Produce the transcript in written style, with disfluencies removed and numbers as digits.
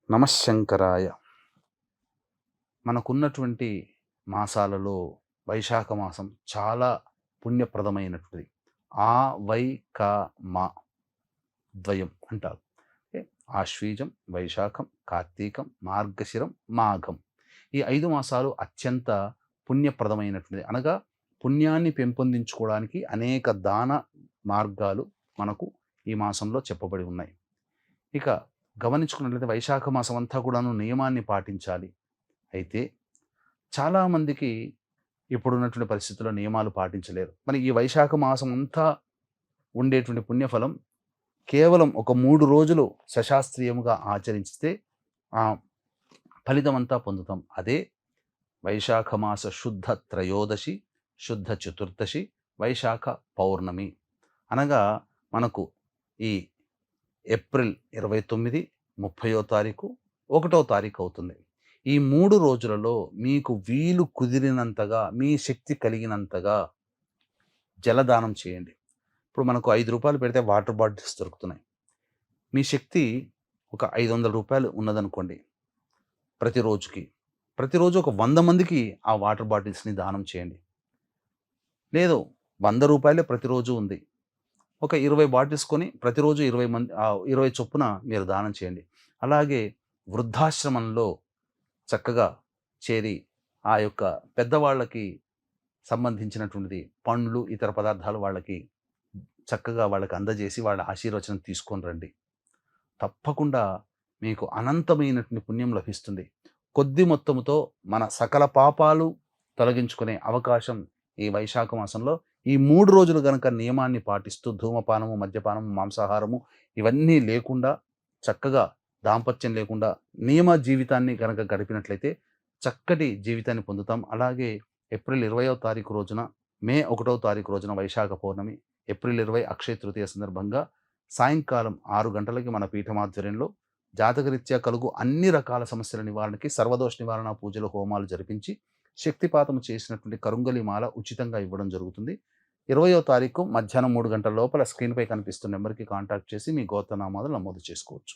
నమశ్శంకరాయ. మనకున్నటువంటి మాసాలలో వైశాఖ మాసం చాలా పుణ్యప్రదమైనటువంటిది. ఆ వై క మా ద్వయం అంటారు. ఓకే. ఆశ్వీజం, వైశాఖం, కార్తీకం, మార్గశిరం, మాఘం. ఈ 5 మాసాలు అత్యంత పుణ్యప్రదమైనటువంటిది. అనగా పుణ్యాన్ని పెంపొందించుకోవడానికి అనేక దాన మార్గాలు మనకు ఈ మాసంలో చెప్పబడి ఉన్నాయి. ఇక గమనించుకున్నట్లయితే వైశాఖ మాసం అంతా కూడాను నియమాన్ని పాటించాలి. అయితే చాలామందికి ఇప్పుడున్నటువంటి పరిస్థితుల్లో నియమాలు పాటించలేరు. మరి ఈ వైశాఖ మాసం అంతా ఉండేటువంటి పుణ్యఫలం కేవలం ఒక 3 రోజులు సశాస్త్రీయముగా ఆచరిస్తే ఆ ఫలితమంతా పొందుతాం. అదే వైశాఖ మాస శుద్ధ త్రయోదశి, శుద్ధ చతుర్దశి, వైశాఖ పౌర్ణమి. అనగా మనకు ఈ ఏప్రిల్ 29, 30వ తారీఖు, 1వ తారీఖు అవుతుంది. ఈ 3 రోజులలో మీకు వీలు కుదిరినంతగా, మీ శక్తి కలిగినంతగా జలదానం చేయండి. ఇప్పుడు మనకు రూ. 5 పెడితే వాటర్ బాటిల్స్ దొరుకుతున్నాయి. మీ శక్తి ఒక రూ. 500 ఉన్నదనుకోండి ప్రతిరోజుకి. ప్రతిరోజు ఒక 100 మందికి ఆ వాటర్ బాటిల్స్‌ని దానం చేయండి. లేదు రూ. 100 ప్రతిరోజు ఉంది. ఒక 20 బాటిల్స్ కొని ప్రతిరోజు 20 చొప్పున మీరు దానం చేయండి. అలాగే వృద్ధాశ్రమంలో చక్కగా చేరి ఆ యొక్క పెద్దవాళ్ళకి సంబంధించినటువంటిది పండ్లు, ఇతర పదార్థాలు వాళ్ళకి చక్కగా వాళ్ళకి అందజేసి వాళ్ళ ఆశీర్వచనం తీసుకొని రండి. తప్పకుండా మీకు అనంతమైనటువంటి పుణ్యం లభిస్తుంది. కొద్ది మొత్తముతో మన సకల పాపాలు తొలగించుకునే అవకాశం ఈ వైశాఖ మాసంలో ఈ 3 రోజులు గనక నియమాన్ని పాటిస్తూ ధూమపానము, మద్యపానము, మాంసాహారము ఇవన్నీ లేకుండా చక్కగా దాంపత్యం లేకుండా నియమ జీవితాన్ని గనక గడిపినట్లయితే చక్కటి జీవితాన్ని పొందుతాం. అలాగే ఏప్రిల్ 20వ తారీఖు రోజున, మే 1వ తారీఖు రోజున వైశాఖ పౌర్ణమి, ఏప్రిల్ 20 అక్షయ తృతీయ సందర్భంగా సాయంకాలం 6 గంటలకి మన పీఠమాధ్వర్యంలో జాతకరీత్యా కలుగు అన్ని రకాల సమస్యల నివారణకి సర్వదోష నివారణ పూజలు, హోమాలు జరిపించి శక్తిపాతము చేసినటువంటి కరుంగలి మాల ఉచితంగా ఇవ్వడం జరుగుతుంది. 20వ తారీఖు మధ్యాహ్నం 3 గంటల లోపల స్క్రీన్‌పై కనిపిస్తున్న నెంబర్‌కి కాంటాక్ట్ చేసి మీ గోత్రనామాలు నమోదు చేసుకోవచ్చు.